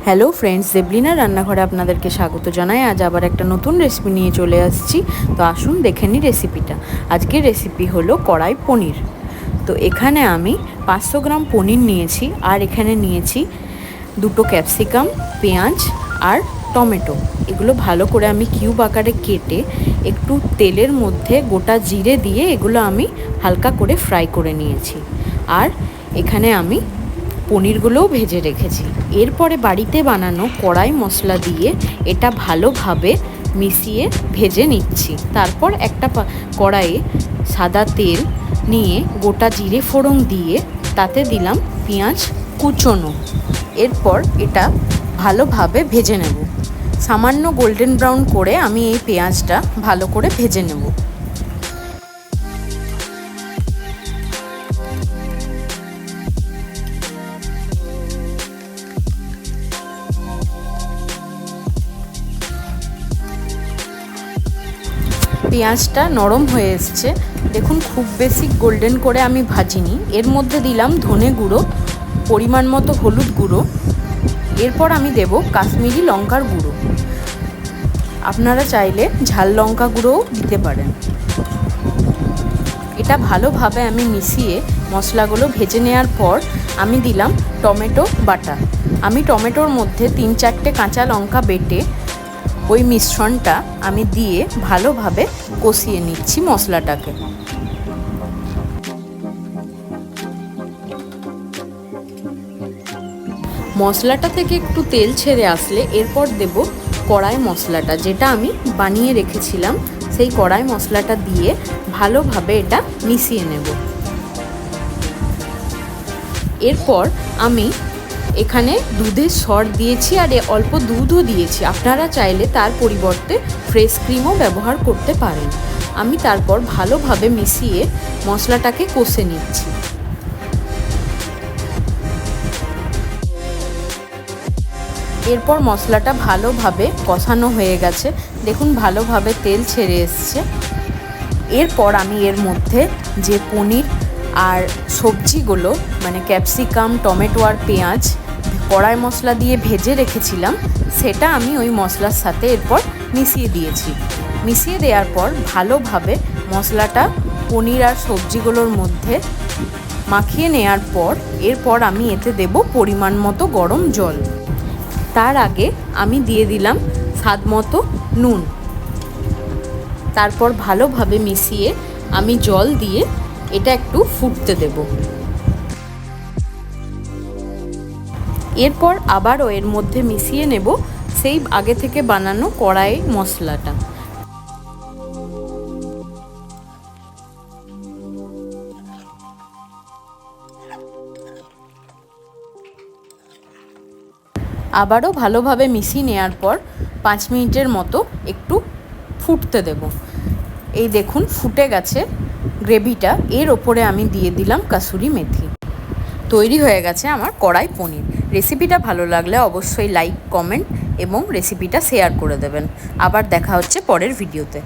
Hello friends, Deblina রান্নাঘরে আপনাদেরকে স্বাগত জানাই। আজ আবার একটা নতুন রেসিপি নিয়ে চলে আসছি। তো আসুন দেখে নিই রেসিপিটা। আজকের রেসিপি হলো কড়াই পনির। তো এখানে আমি 500 গ্রাম পনির নিয়েছি, আর এখানে নিয়েছি 2টো ক্যাপসিকাম, পেঁয়াজ আর টমেটো। এগুলো ভালো করে আমি কিউব আকারে কেটে একটু তেলের মধ্যে গোটা জিরে দিয়ে এগুলো আমি হালকা করে ফ্রাই করে নিয়েছি। আর এখানে আমি পনিরগুলোও ভেজে রেখেছি। এরপরে বাড়িতে বানানো কড়াই মশলা দিয়ে এটা ভালোভাবে মিশিয়ে ভেজে নিচ্ছি। তারপর একটা কড়াইয়ে সাদা তেল নিয়ে গোটা জিরে ফোড়ন দিয়ে তাতে দিলাম পেঁয়াজ কুচোনো। এরপর এটা ভালোভাবে ভেজে নেব। সামান্য গোল্ডেন ব্রাউন করে আমি এই পেঁয়াজটা ভালো করে ভেজে নেব। পেঁয়াজটা নরম হয়ে এসছে, দেখুন খুব বেশি গোল্ডেন করে আমি ভাজিনি। এর মধ্যে দিলাম ধনে গুঁড়ো, পরিমাণ মতো হলুদ গুঁড়ো, এরপর আমি দেব কাশ্মীরি লঙ্কার গুঁড়ো। আপনারা চাইলে ঝাল লঙ্কা গুঁড়োও দিতে পারেন। এটা ভালোভাবে আমি মিশিয়ে মশলাগুলো ভেজে নেওয়ার পর আমি দিলাম টমেটো বাটা। আমি টমেটোর মধ্যে 3-4টে কাঁচা লঙ্কা বেটে ওই মিশ্রণটা আমি দিয়ে ভালোভাবে কষিয়ে নিচ্ছি মশলাটাকে। মশলাটা থেকে একটু তেল ছেড়ে আসলে এরপর দেব কড়াই মশলাটা, যেটা আমি বানিয়ে রেখেছিলাম। সেই কড়াই মশলাটা দিয়ে ভালোভাবে এটা মিশিয়ে নেব। এরপর আমি এখানে দুধের সর দিয়েছি আর অল্প দুধও দিয়েছি। আপনারা চাইলে তার পরিবর্তে ফ্রেশ ক্রিমও ব্যবহার করতে পারেন। আমি তারপর ভালোভাবে মিশিয়ে মশলাটাকে কষে নিচ্ছি। এরপর মশলাটা ভালোভাবে কষানো হয়ে গেছে, দেখুন ভালোভাবে তেল ছেড়ে এসছে। এরপর আমি এর মধ্যে যে পনির আর সবজিগুলো মানে ক্যাপসিকাম, টমেটো আর পেঁয়াজ কড়াই মশলা দিয়ে ভেজে রেখেছিলাম, সেটা আমি ওই মশলার সাথে এরপর মিশিয়ে দিয়েছি। মিশিয়ে দেওয়ার পর ভালোভাবে মশলাটা পনির আর সবজিগুলোর মধ্যে মাখিয়ে নেওয়ার পর এরপর আমি এতে দেব পরিমাণ মতো গরম জল। তার আগে আমি দিয়ে দিলাম স্বাদ মতো নুন। তারপর ভালোভাবে মিশিয়ে আমি জল দিয়ে এটা একটু ফুটতে দেব। এরপর আবারও এর মধ্যে মিশিয়ে নেব সেই আগে থেকে বানানো কড়াই মশলাটা। আবারও ভালোভাবে মিশিয়ে নেওয়ার পর 5 মিনিটের মতো একটু ফুটতে দেব। এই দেখুন ফুটে গেছে গ্রেভিটা। এর ওপরে আমি দিয়ে দিলাম কাসুরি মেথি। তৈরি হয়ে গেছে আমার কড়াই পনির। রেসিপিটা ভালো লাগলে অবশ্যই লাইক, কমেন্ট এবং রেসিপিটা শেয়ার করে দেবেন। আবার দেখা হচ্ছে পরের ভিডিওতে।